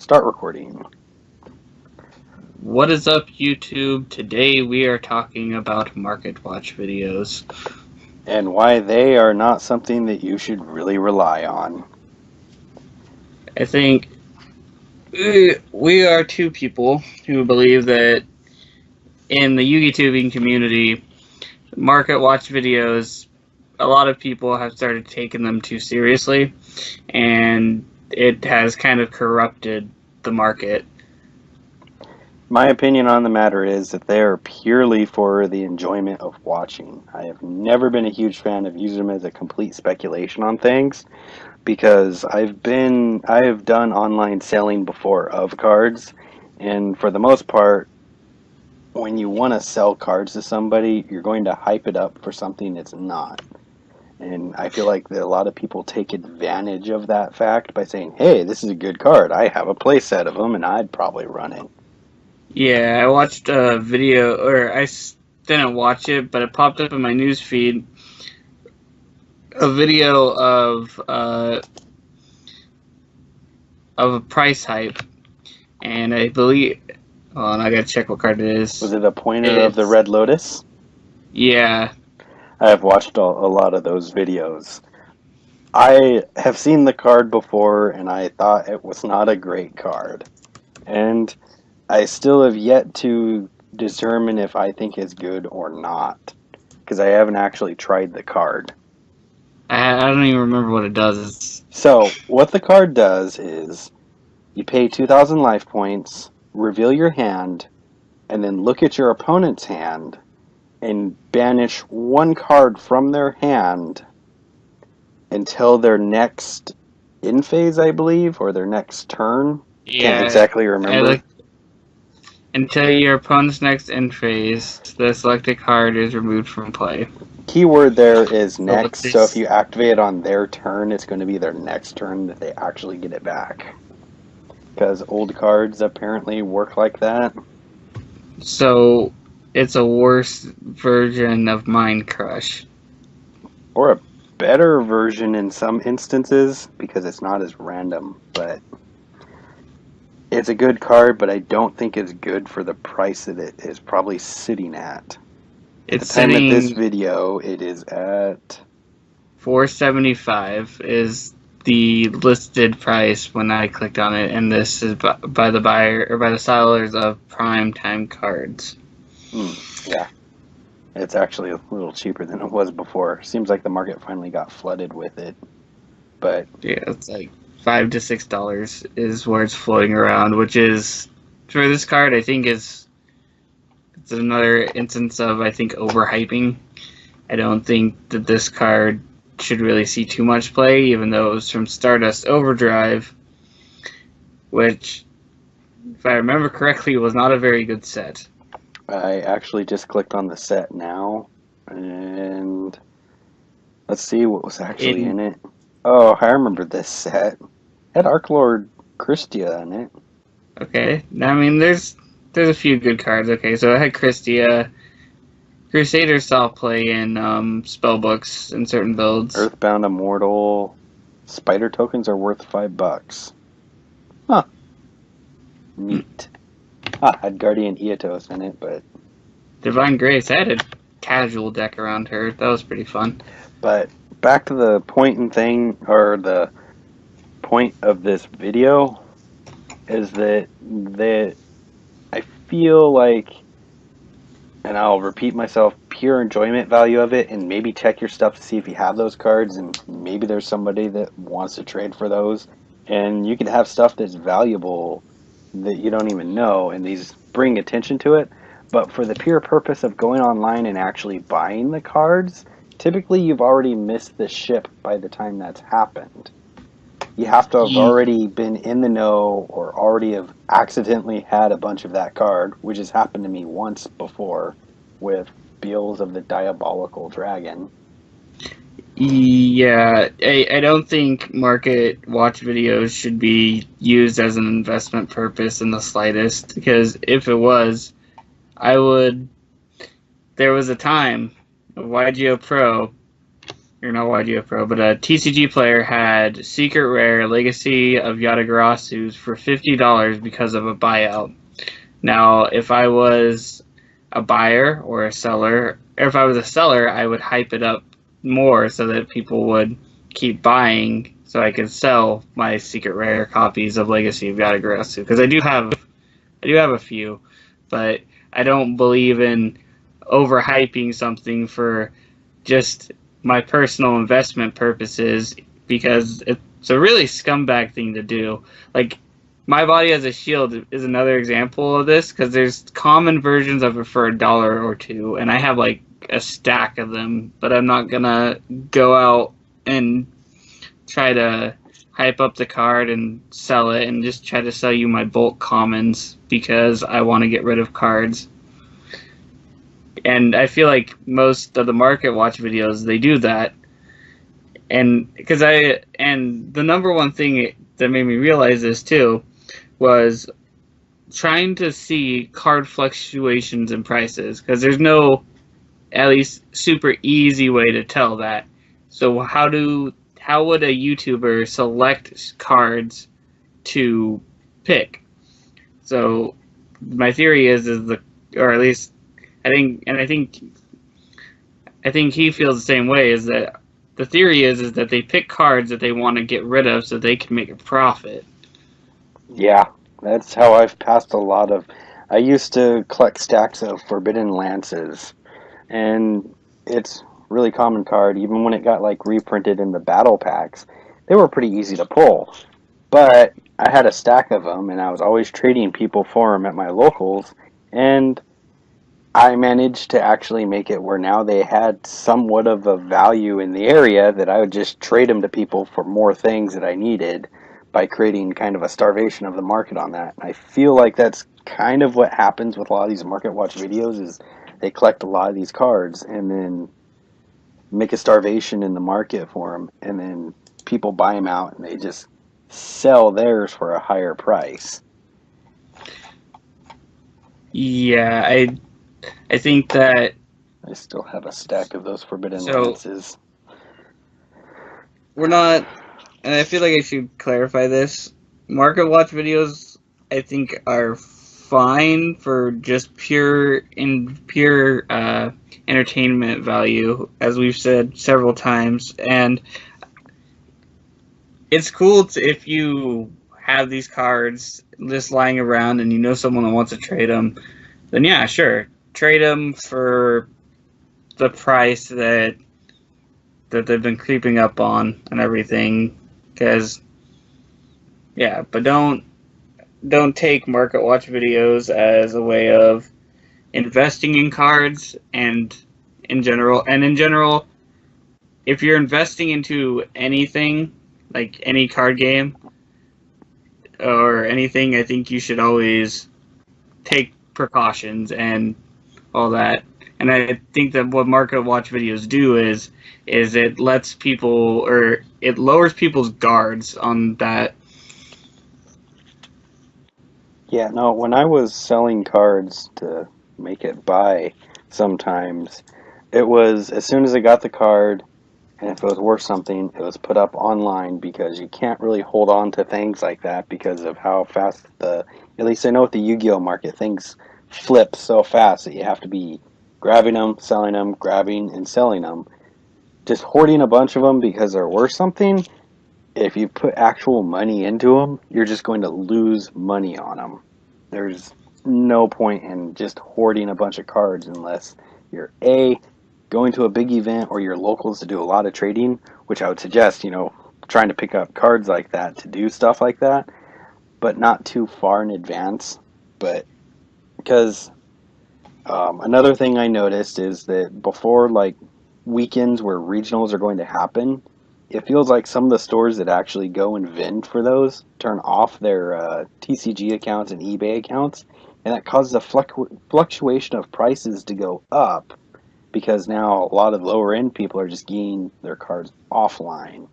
Start recording. What is up, YouTube? Today we are talking about Market Watch videos. And why they are not something that you should really rely on. I think we are two people who believe that in the YouTubing community, Market Watch videos, a lot of people have started taking them too seriously, and it has kind of corrupted the market. My opinion on the matter is that they are purely for the enjoyment of watching. I have never been a huge fan of using them as a complete speculation on things because I have done online selling before of cards, and for the most part, when you want to sell cards to somebody, you're going to hype it up for something it's not. And I feel like that a lot of people take advantage of that fact by saying, hey, this is a good card. I have a play set of them, and I'd probably run it. Yeah, I watched a video, or didn't watch it, but it popped up in my news feed. A video of a price hype, and I believe. Hold on, I gotta check what card it is. Was it a pointer of the Red Lotus? Yeah. I have watched a lot of those videos. I have seen the card before, and I thought it was not a great card. And I still have yet to determine if I think it's good or not, because I haven't actually tried the card. I don't even remember what it does. So, what the card does is you pay 2,000 life points, reveal your hand, and then look at your opponent's hand and banish one card from their hand until their next in phase, I believe, or their next turn. Yeah, Can't exactly remember. Until your opponent's next end phase, the selected card is removed from play. Keyword there is next, so if you activate it on their turn, it's going to be their next turn that they actually get it back. Because old cards apparently work like that. So, it's a worse version of Mind Crush. Or a better version in some instances, because it's not as random, but it's a good card, but I don't think it's good for the price that it is probably sitting at. At the time of this video, it is at $475 is the listed price when I clicked on it, and this is by the buyer or by the sellers of Prime Time cards. Yeah, it's actually a little cheaper than it was before. Seems like the market finally got flooded with it, but yeah, it's like $5 to $6 is where it's floating around, which is for this card. I think it's another instance of overhyping. I don't think that this card should really see too much play, even though it was from Stardust Overdrive, which, if I remember correctly, was not a very good set. I actually just clicked on the set now, and let's see what was actually in it. Oh, I remember this set. It had Archlord Christia in it. Okay, I mean, there's a few good cards. Okay, so I had Christia. Crusaders saw play in spellbooks in certain builds. Earthbound Immortal. Spider tokens are worth $5. Huh. Neat. Had Guardian Eotos in it, but Divine Grace, I had a casual deck around her. That was pretty fun. But back to the point and thing, or the point of this video, is that I feel like, and I'll repeat myself, pure enjoyment value of it, and maybe check your stuff to see if you have those cards, and maybe there's somebody that wants to trade for those, and you can have stuff that's valuable that you don't even know, and these bring attention to it. But for the pure purpose of going online and actually buying the cards, typically you've already missed the ship by the time that's happened. You have to have already been in the know or already have accidentally had a bunch of that card, which has happened to me once before with Beals of the Diabolical Dragon. Yeah, I don't think Market Watch videos should be used as an investment purpose in the slightest, because if it was, there was a time of YGO Pro or not YGF Pro, but a TCG player had Secret Rare Legacy of Yatagarasu for $50 because of a buyout. Now, if I was a buyer or a seller, or if I was a seller, I would hype it up more so that people would keep buying, so I could sell my Secret Rare copies of Legacy of Yatagarasu, because I do have a few, but I don't believe in overhyping something for just my personal investment purposes, because it's a really scumbag thing to do. Like, My Body as a Shield is another example of this, because there's common versions of it for $1 or $2, and I have like a stack of them, but I'm not gonna go out and try to hype up the card and sell it and just try to sell you my bulk commons because I want to get rid of cards. And I feel like most of the Market Watch videos, they do that. And the number one thing that made me realize this too was trying to see card fluctuations in prices, because there's no, at least, super easy way to tell that. So how would a YouTuber select cards to pick? So my theory is or at least I think he feels the same way, is that the theory is that they pick cards that they want to get rid of so they can make a profit. Yeah, that's how I've passed a lot of. I used to collect stacks of Forbidden Lances, and it's really common card. Even when it got like reprinted in the battle packs, they were pretty easy to pull. But I had a stack of them, and I was always trading people for them at my locals, and I managed to actually make it where now they had somewhat of a value in the area that I would just trade them to people for more things that I needed by creating kind of a starvation of the market on that. I feel like that's kind of what happens with a lot of these Market Watch videos is they collect a lot of these cards and then make a starvation in the market for them, and then people buy them out and they just sell theirs for a higher price. Yeah, I think that I still have a stack of those Forbidden Lances. We're not, and I feel like I should clarify this. Market Watch videos, I think, are fine for just pure entertainment value, as we've said several times, and it's cool if you have these cards just lying around and you know someone that wants to trade them. Then yeah, sure, trade them for the price that they've been creeping up on and everything. Because but don't take Market Watch videos as a way of investing in cards. And in general, if you're investing into anything, like any card game or anything, I think you should always take precautions and all that. And I think that what Market Watch videos do is it lets people, or it lowers people's guards on that. Yeah, no, when I was selling cards to make it buy, sometimes it was as soon as I got the card, and if it was worth something, it was put up online, because you can't really hold on to things like that because of how fast at least I know with the Yu-Gi-Oh market, things flip so fast that you have to be grabbing them, selling them, grabbing and selling them. Just hoarding a bunch of them because they're worth something, if you put actual money into them, you're just going to lose money on them. There's no point in just hoarding a bunch of cards unless you're going to a big event or your locals to do a lot of trading, which I would suggest, trying to pick up cards like that to do stuff like that, but not too far in advance. But because another thing I noticed is that before like weekends where regionals are going to happen, it feels like some of the stores that actually go and vend for those turn off their TCG accounts and eBay accounts, and that causes a fluctuation of prices to go up, because now a lot of lower end people are just getting their cards offline.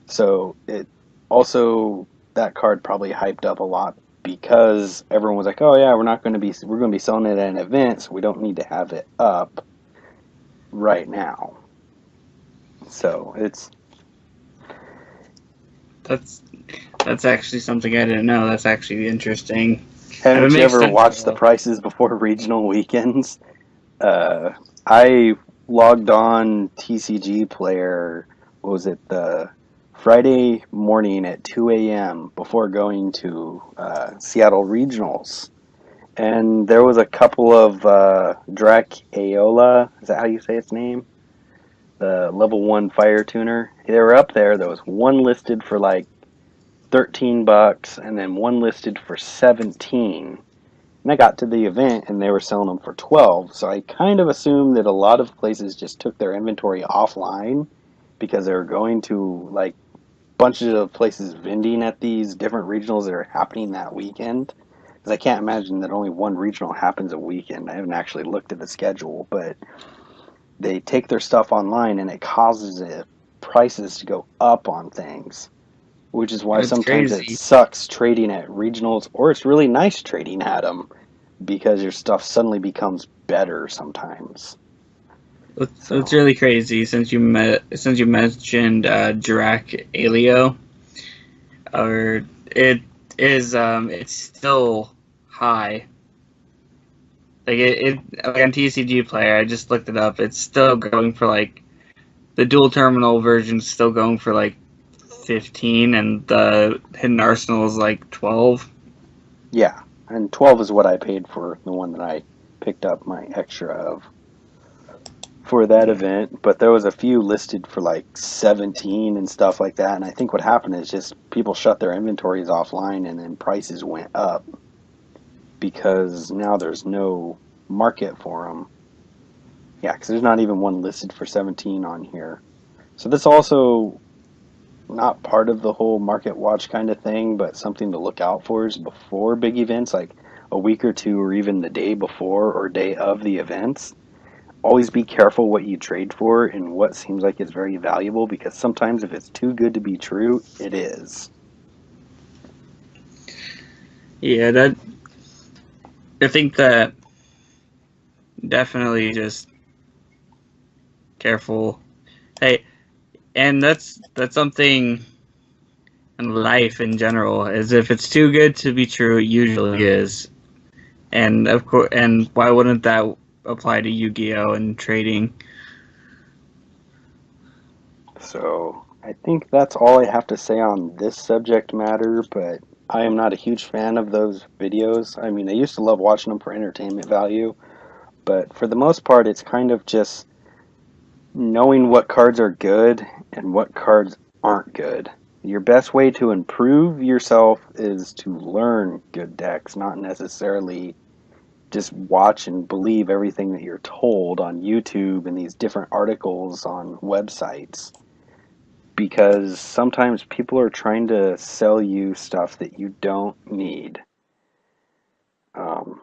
So it also, that card probably hyped up a lot because everyone was like, "Oh yeah, we're going to be selling it at an event, so we don't need to have it up right now." So it's That's actually something I didn't know. That's actually interesting. And it haven't you makes ever sense watched the though. prices before regional weekends? I logged on TCG Player. What was it, the Friday morning at 2 a.m. before going to Seattle Regionals, and there was a couple of Drac Aola. Is that how you say its name? The level 1 fire tuner. They were up there. There was one listed for like $13 and then one listed for 17. And I got to the event and they were selling them for 12. So I kind of assumed that a lot of places just took their inventory offline because they were going to like bunches of places vending at these different regionals that are happening that weekend. Because I can't imagine that only one regional happens a weekend. I haven't actually looked at the schedule, but they take their stuff online and it causes prices to go up on things, which is why It's sometimes it crazy. sucks trading at regionals, or it's really nice trading at them because your stuff suddenly becomes better sometimes. It's So really crazy since you mentioned Drac Alio, or it is it's still high. Like on TCG Player, I just looked it up. It's still going for like the dual terminal version's still going for like 15, and the Hidden Arsenal is like 12. yeah, and 12 is what I paid for the one that I picked up my extra of for that event, but there was a few listed for like 17 and stuff like that. And I think what happened is just people shut their inventories offline and then prices went up because now there's no market for them. Yeah, because there's not even one listed for 17 on here. So that's also not part of the whole market watch kind of thing, but something to look out for is before big events, like a week or two or even the day before or day of the events. Always be careful what you trade for and what seems like it's very valuable, because sometimes if it's too good to be true, it is. Yeah, that I think that definitely just careful. Hey, and that's something in life in general. Is if it's too good to be true, it usually is. And of course, and why wouldn't that apply to Yu-Gi-Oh and trading? So I think that's all I have to say on this subject matter, but I am not a huge fan of those videos. I mean, I used to love watching them for entertainment value, but for the most part, it's kind of just knowing what cards are good and what cards aren't good. Your best way to improve yourself is to learn good decks, not necessarily just watch and believe everything that you're told on YouTube and these different articles on websites. Because sometimes people are trying to sell you stuff that you don't need. Um,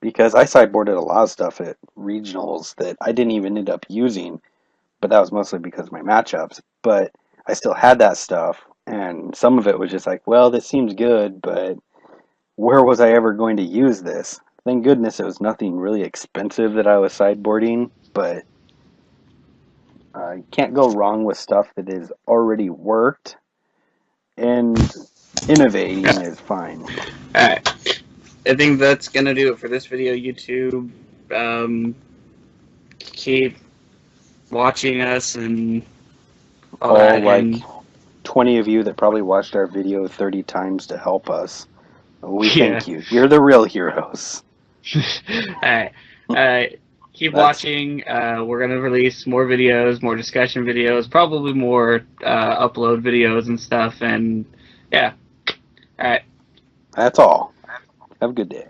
because I sideboarded a lot of stuff at regionals that I didn't even end up using, but that was mostly because of my matchups. But I still had that stuff, and some of it was just like, well, this seems good, but where was I ever going to use this? Thank goodness it was nothing really expensive that I was sideboarding, but you can't go wrong with stuff that is already worked, and innovating is fine. Alright, I think that's gonna do it for this video. YouTube, keep watching us and all All that, like and 20 of you that probably watched our video 30 times to help us. We yeah. thank you. You're the real heroes. Alright. Alright. Keep That's watching. We're gonna release more videos, more discussion videos, probably more upload videos and stuff. And yeah. Alright. that's all. Have a good day.